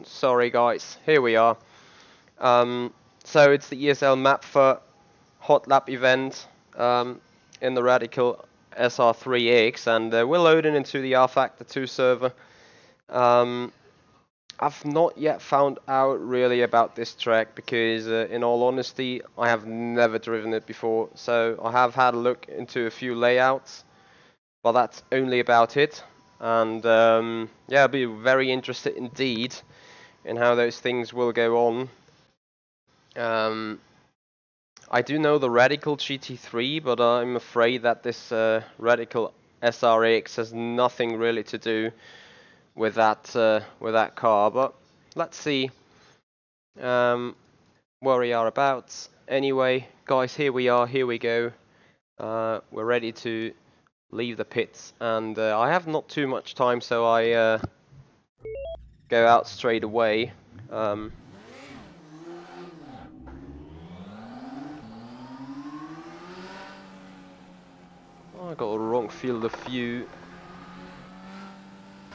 Sorry guys, here we are. So it's the ESL MAPFRE Hotlap event in the Radical SR3 RSX, and we're loading into the rFactor 2 server. I've not yet found out really about this track because in all honesty I have never driven it before, so I have had a look into a few layouts, but that's only about it. And yeah, I'll be very interested indeed in how those things will go on. I do know the Radical GT3, but I'm afraid that this Radical SRX has nothing really to do with that car. But let's see where we are about. Anyway, guys, here we are. Here we go. We're ready to leave the pits, and I have not too much time, so I go out straight away. I got a wrong field of view.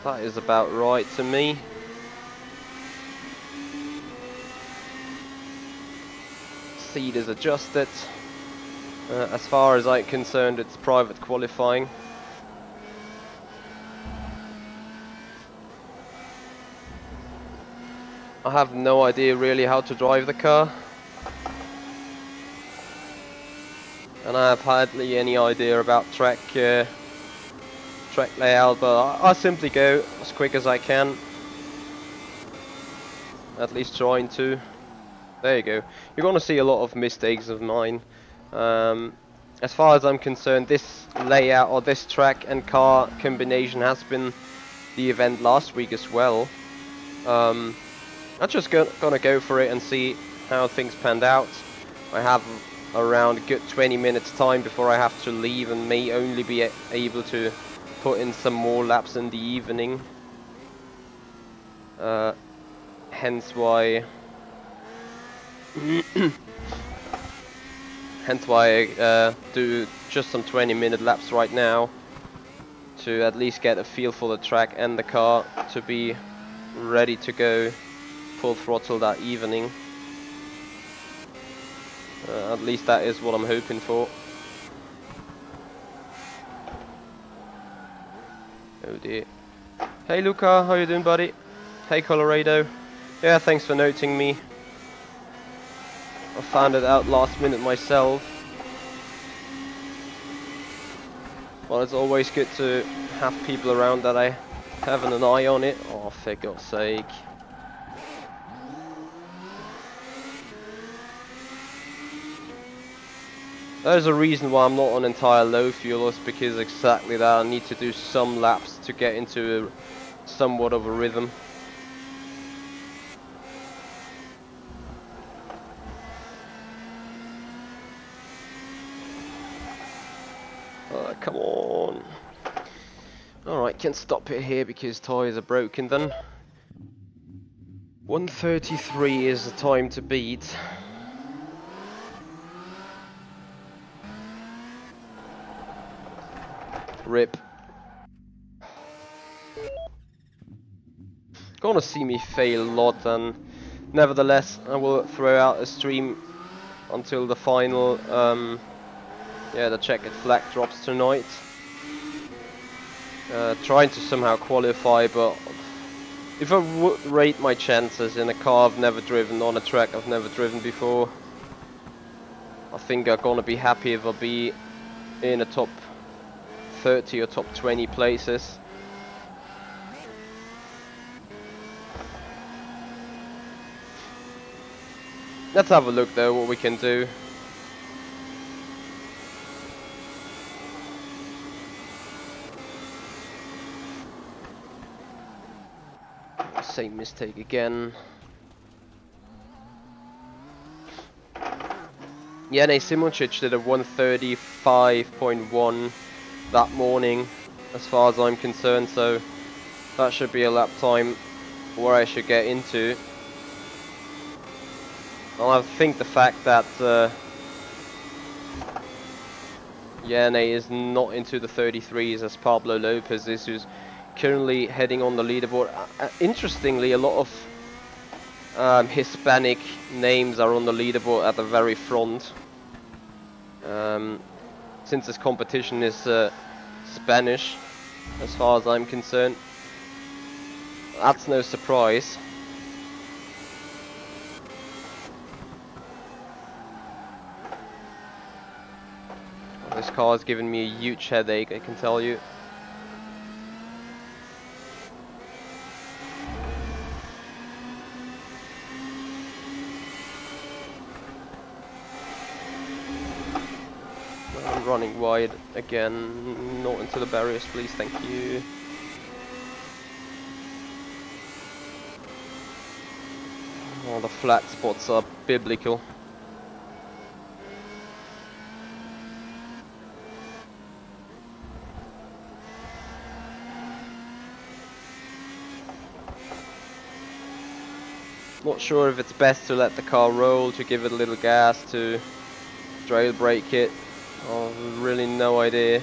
That is about right to me. Seat is adjusted. As far as I'm concerned, it's private qualifying. I have no idea really how to drive the car. And I have hardly any idea about track layout, but I simply go as quick as I can. At least trying to. There you go. You're going to see a lot of mistakes of mine. As far as I'm concerned, this layout or this track and car combination has been the event last week as well. I'm just gonna go for it and see how things panned out. I have around a good 20 minutes time before I have to leave, and may only be able to put in some more laps in the evening. Hence why I do just some 20-minute laps right now to at least get a feel for the track and the car to be ready to go full throttle that evening. At least that is what I'm hoping for. Oh dear. Hey Luca, how you doing, buddy? Hey Colorado. Yeah, thanks for noting me. I found it out last minute myself. Well, it's always good to have people around that I have an eye on it. Oh, for God's sake. There's a reason why I'm not on entire low fuel, is because exactly that. I need to do some laps to get into somewhat of a rhythm. Come on. Alright, can stop it here because tyres are broken then. 1:33 is the time to beat. Rip. Gonna see me fail a lot, and nevertheless I will throw out a stream until the final the checkered flag drops tonight. Trying to somehow qualify, but if I would rate my chances in a car I've never driven, on a track I've never driven before, I think I'm gonna be happy if I'll be in a top 30 or top 20 places. Let's have a look though what we can do. Same mistake again. Jene Simončić did a 1:35.1 that morning, as far as I'm concerned, so that should be a lap time where I should get into. And I think the fact that Jene is not into the 33s as Pablo Lopez is, who's currently heading on the leaderboard. Interestingly, a lot of Hispanic names are on the leaderboard at the very front. Since this competition is Spanish, as far as I'm concerned, that's no surprise. This car is giving me a huge headache, I can tell you. I'm running wide again, not into the barriers please, thank you. Oh, the flat spots are biblical. Not sure if it's best to let the car roll, to give it a little gas, to trail brake it. Oh, really no idea.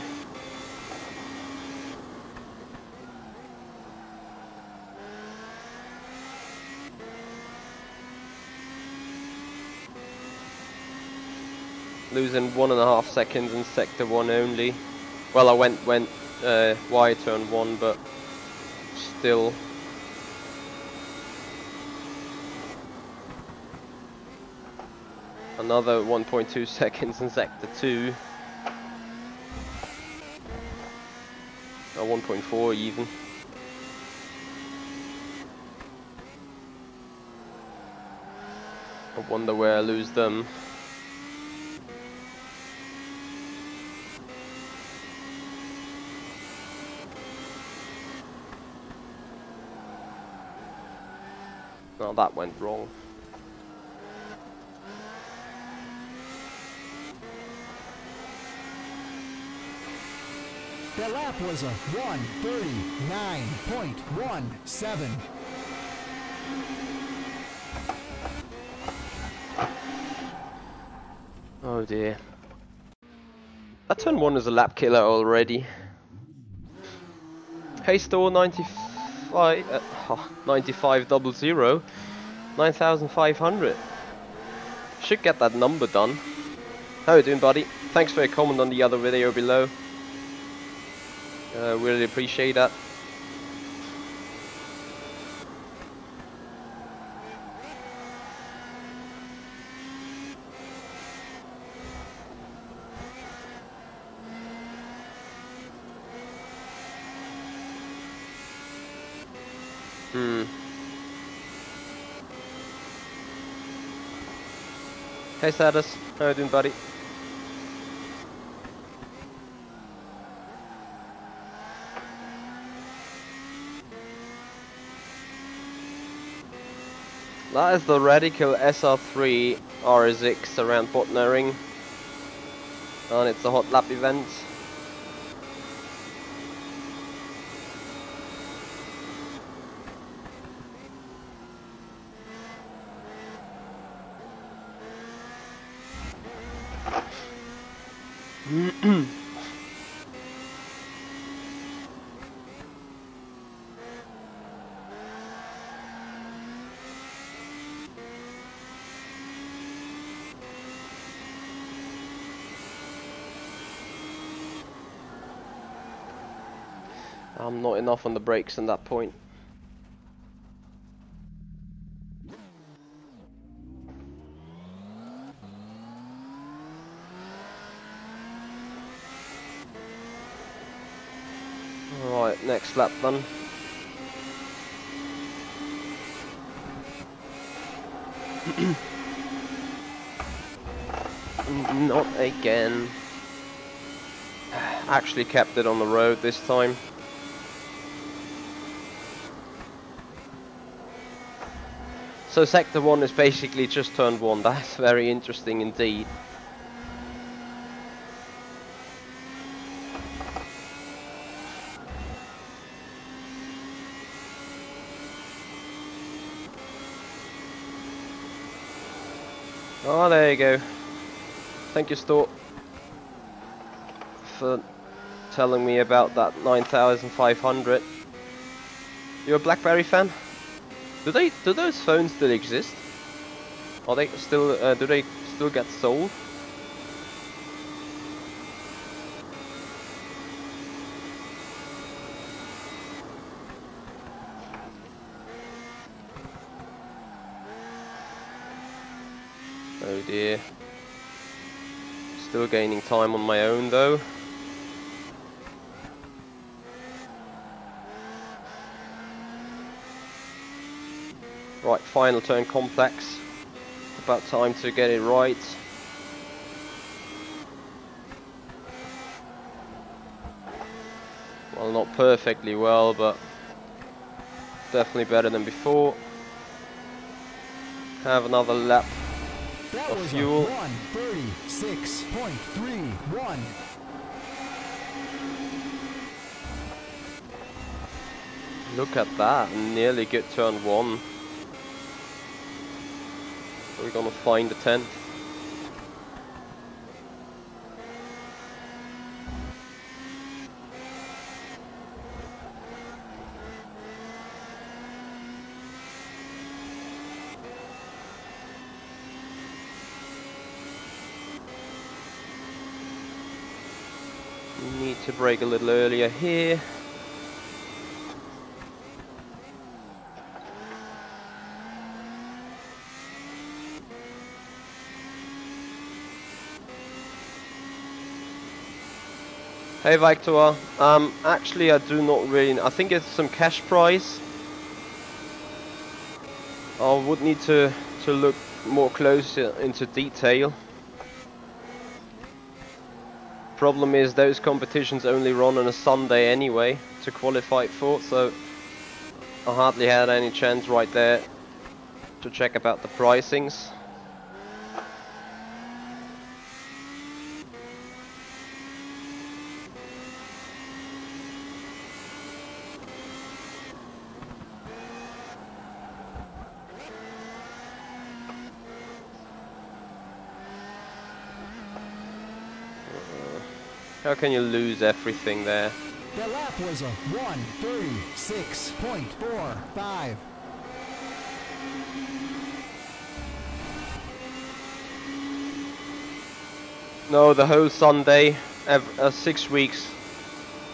Losing 1.5 seconds in sector 1 only. Well, I went wide turn 1, but still. Another 1.2 seconds in sector 2. Or 1.4 even. I wonder where I lose them. Oh, that went wrong. The lap was a 1:39.17. Oh dear. That turn 1 is a lap killer already. Hey store 95 9500 9500. Should get that number done. How you doing, buddy? Thanks for your comment on the other video below. Really appreciate that. Hey Status, how you doing, buddy? That is the Radical SR3 RSX around Botnairing, and it's a Hotlap event. I'm not enough on the brakes in that point. Alright, next lap then. Not again. Actually kept it on the road this time. So sector 1 is basically just turn 1. That's very interesting indeed. Oh, there you go. Thank you, Store, for telling me about that 9500. You a BlackBerry fan? Do those phones still exist? Are they still do they still get sold? Oh dear. Still gaining time on my own though. Right, final turn complex. About time to get it right. Well, not perfectly well, but definitely better than before. Have another lap That of was fuel. a 1:36.31. Look at that, nearly good turn 1. We're gonna find the 10th. Need to brake a little earlier here. Hey Victor, actually I do not really, I think it's some cash prize. I would need to look more closer into detail. Problem is those competitions only run on a Sunday anyway to qualify for, so I hardly had any chance right there to check about the pricings. How can you lose everything there? The lap was a 1:36.45. No, the whole Sunday, 6 weeks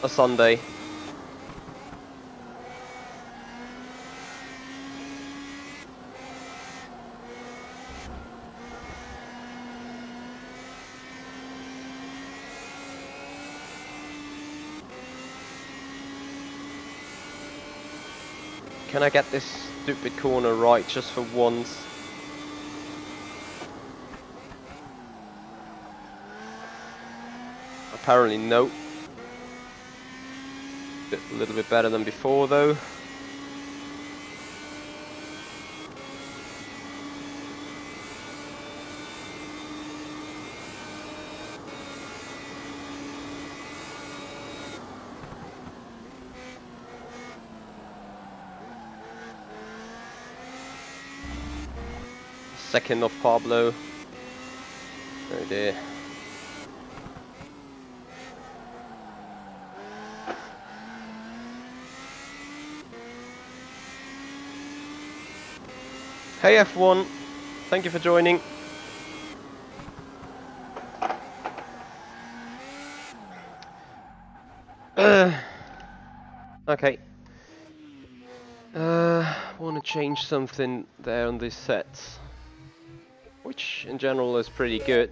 a Sunday. Can I get this stupid corner right just for once? Apparently no. A little bit better than before though. Second off Pablo. Oh dear. Hey F1, thank you for joining. Okay. Want to change something there on these sets, which in general is pretty good.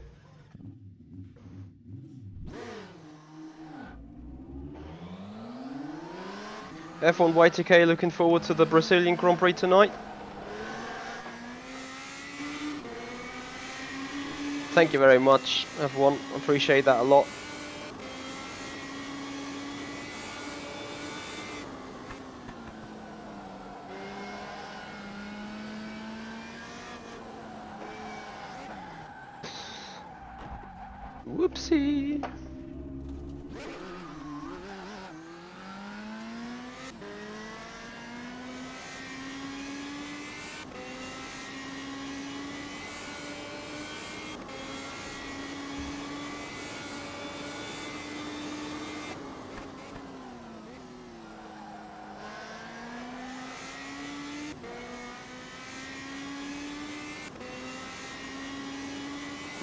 F1 YTK looking forward to the Brazilian Grand Prix tonight. Thank you very much, F1. Appreciate that a lot. Whoopsie.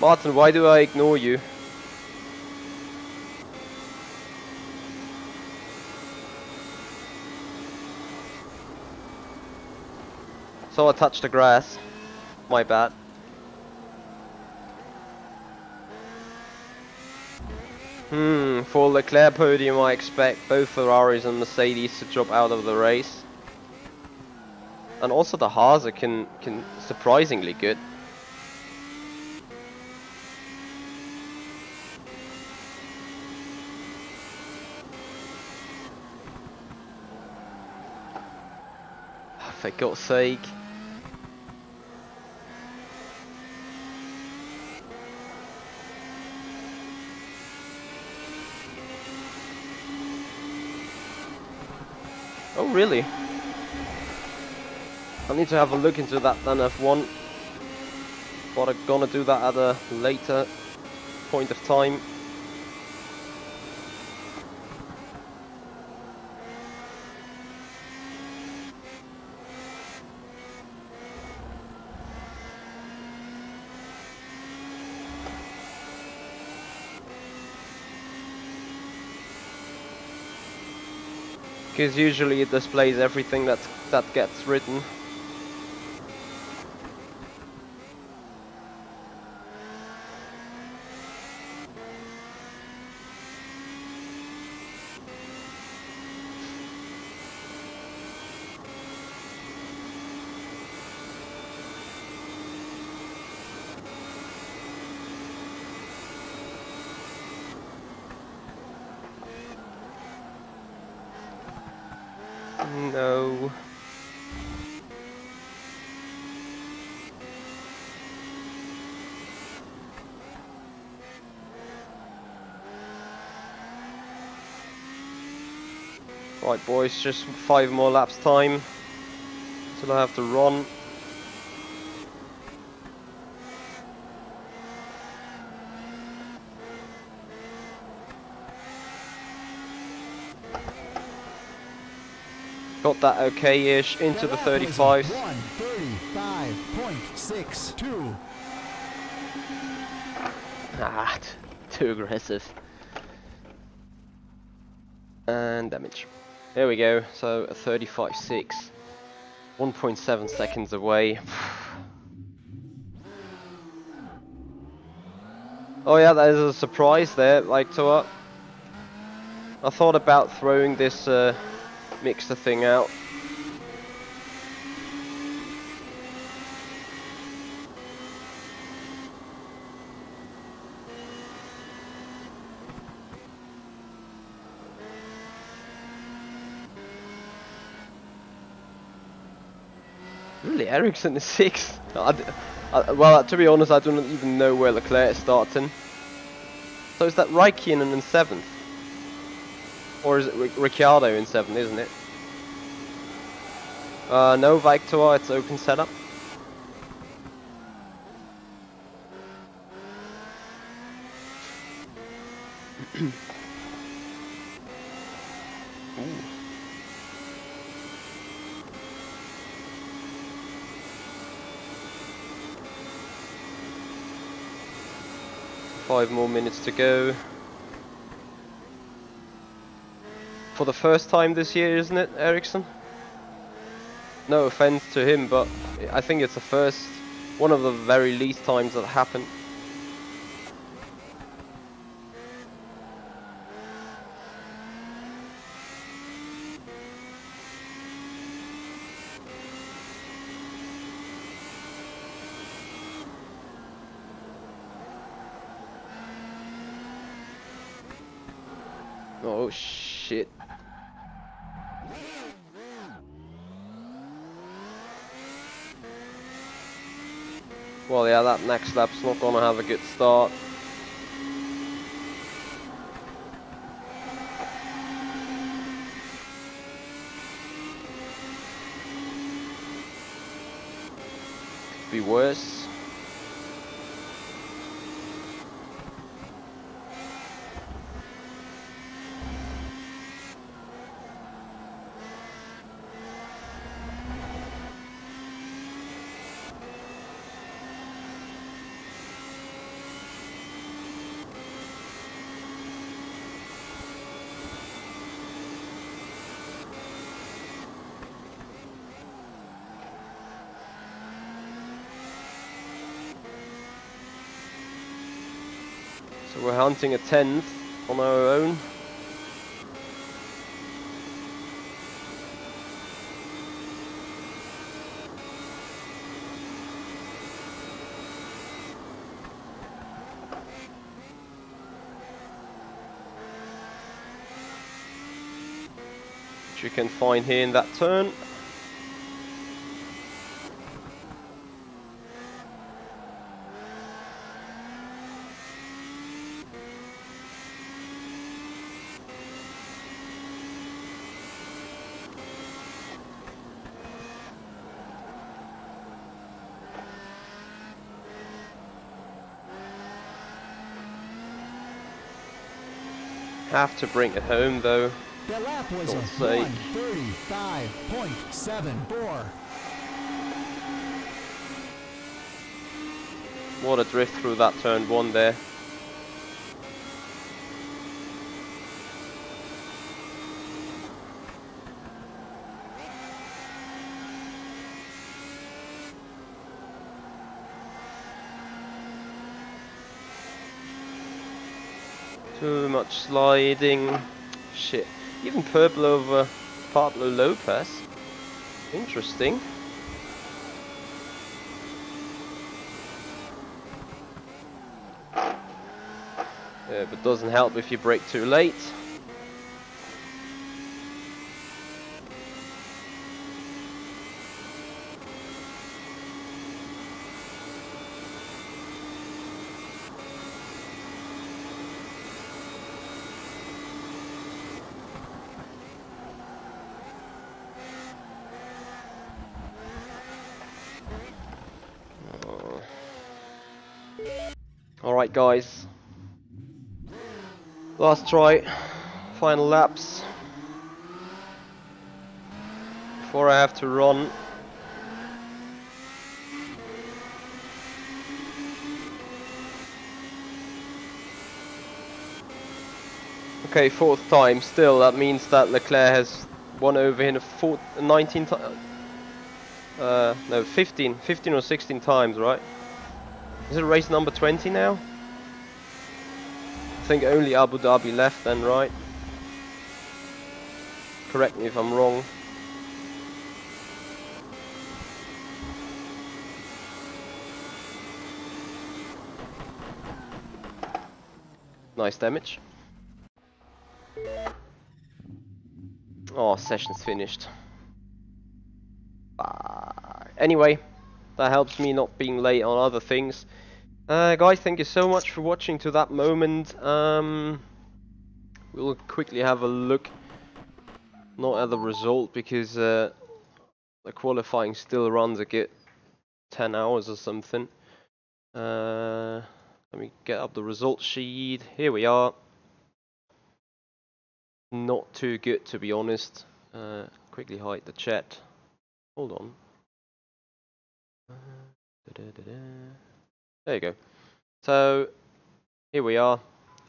Martin, why do I ignore you? So I touched the grass. My bad. For Leclerc podium I expect both Ferraris and Mercedes to drop out of the race. And also the Haas can surprisingly good. For God's sake. Oh really? I need to have a look into that then F1. But I'm gonna do that at a later point of time. Because usually it displays everything that gets written. No. Right boys, just 5 more laps time till I have to run. Got that okay-ish into the 35s. 1:35.62. Ah, too aggressive. And damage. There we go, so a 35.6. 1.7 seconds away. Oh yeah, that is a surprise there, like to I thought about throwing this mixer thing out. Really, Ericsson is 6th? Well, to be honest, I don't even know where Leclerc is starting. So is that Raikkonen in 7th? Or is it Ricciardo in 7th, isn't it? No, Victor, it's open setup. Ooh. 5 more minutes to go. For the first time this year, isn't it, Ericsson? No offense to him, but I think it's the first, one of the very least times that happened. Oh shit. Well, yeah, that next lap's not gonna have a good start. Could be worse. So we're hunting a 10th on our own. Which you can find here in that turn. Have to bring it home though. The lap was a God's sake. 1:35.74. What a drift through that turn 1 there. Too much sliding. Shit. Even purple over Pablo Lopez. Interesting. Yeah, but doesn't help if you brake too late. Alright guys, last try, final laps, before I have to run. Okay, 4th time, still that means that Leclerc has won over him 19 times, no 15 or 16 times, right? Is it race number 20 now? I think only Abu Dhabi left then, right? Correct me if I'm wrong. Nice damage. Oh, session's finished. Anyway, that helps me not being late on other things. Guys, thank you so much for watching to that moment. We'll quickly have a look, not at the result, because the qualifying still runs a good 10 hours or something. Let me get up the result sheet. Here we are. Not too good, to be honest. Quickly hide the chat. Hold on. There you go. So here we are.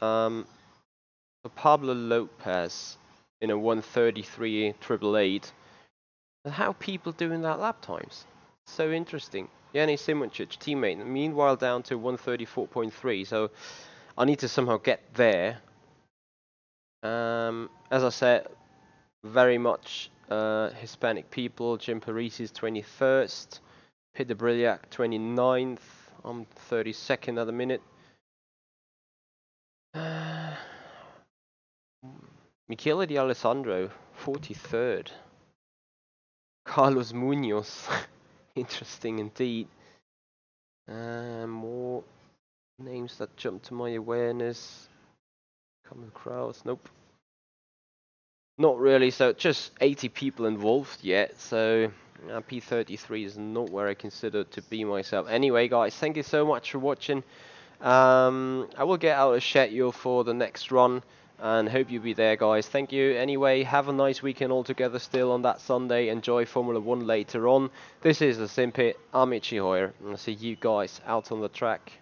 So Pablo Lopez in a 1:33 888. And how people doing that lap times? So interesting. Yanni Simoncic, teammate, meanwhile down to 1:34.3. So I need to somehow get there. As I said, very much Hispanic people. Jim Parisi's 21st. Peter Brillac 29th. I'm 32nd at the minute. Michele Di Alessandro 43rd. Carlos Munoz. Interesting indeed. More names that jump to my awareness. Common crowds. Nope. Not really, so just 80 people involved yet, so P33 is not where I consider to be myself. Anyway guys, thank you so much for watching. I will get out a schedule for the next run and hope you'll be there guys. Thank you. Anyway, have a nice weekend all together still on that Sunday. Enjoy Formula 1 later on. This is the Simpit. I'm Itchy Hoyer and I'll see you guys out on the track.